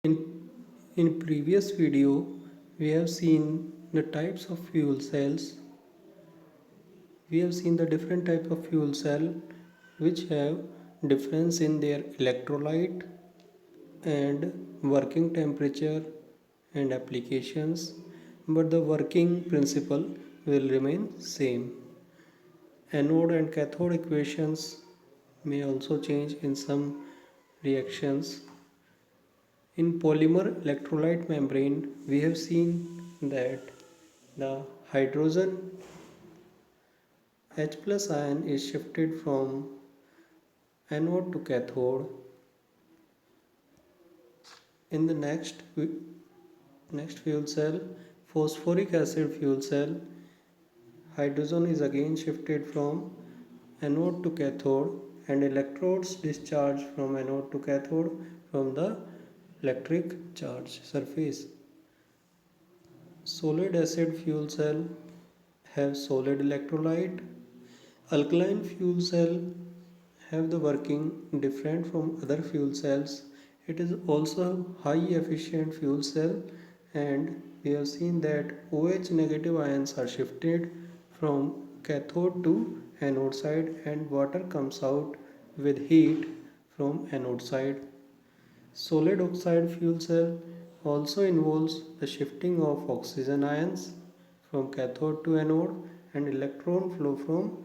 In previous video, we have seen the types of fuel cells. We have seen the different type of fuel cell which have difference in their electrolyte and working temperature and applications, but the working principle will remain same. Anode and cathode equations may also change in some reactions. In polymer electrolyte membrane, we have seen that the hydrogen H plus ion is shifted from anode to cathode. In the next fuel cell, phosphoric acid fuel cell, hydrogen is again shifted from anode to cathode and electrodes discharge from anode to cathode from the electric charge surface. Solid acid fuel cell have solid electrolyte. Alkaline fuel cell have the working different from other fuel cells. It is also high efficient fuel cell, and we have seen that OH negative ions are shifted from cathode to anode side and water comes out with heat from anode side. Solid oxide fuel cell also involves the shifting of oxygen ions from cathode to anode and electron flow from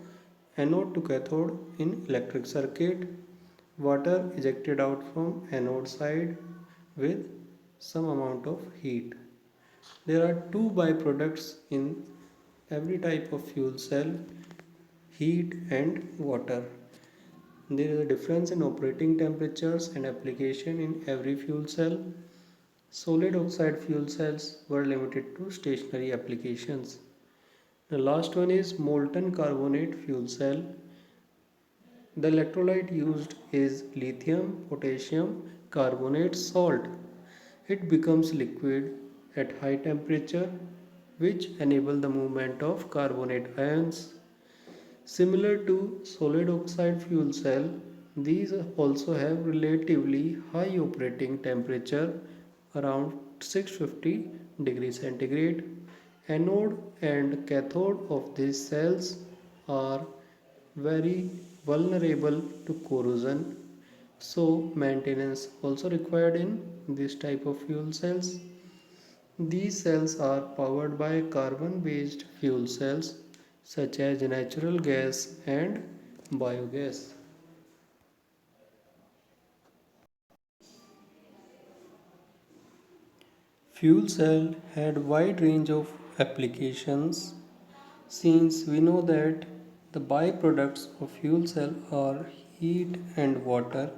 anode to cathode in electric circuit. Water ejected out from anode side with some amount of heat. There are two byproducts in every type of fuel cell, heat and water. There is a difference in operating temperatures and application in every fuel cell. Solid oxide fuel cells were limited to stationary applications. The last one is molten carbonate fuel cell. The electrolyte used is lithium potassium carbonate salt. It becomes liquid at high temperature which enable the movement of carbonate ions. Similar to solid oxide fuel cell, these also have relatively high operating temperature around 650 degrees centigrade. Anode and cathode of these cells are very vulnerable to corrosion, so maintenance also required in this type of fuel cells. These cells are powered by carbon based fuel cells such as natural gas and biogas. Fuel cell had wide range of applications since we know that the byproducts of fuel cell are heat and water,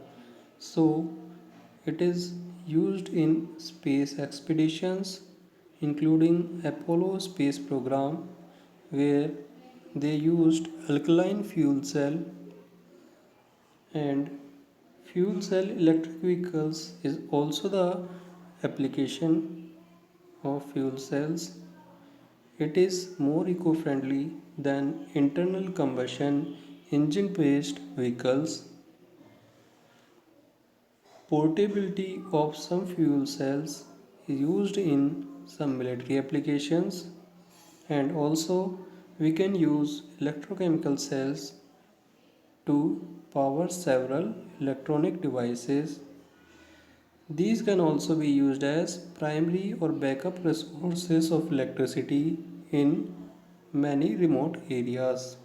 so it is used in space expeditions including Apollo space program where they used alkaline fuel cell, and fuel cell electric vehicles is also the application of fuel cells. It is more eco-friendly than internal combustion engine based vehicles. Portability of some fuel cells is used in some military applications, and also we can use electrochemical cells to power several electronic devices. These can also be used as primary or backup resources of electricity in many remote areas.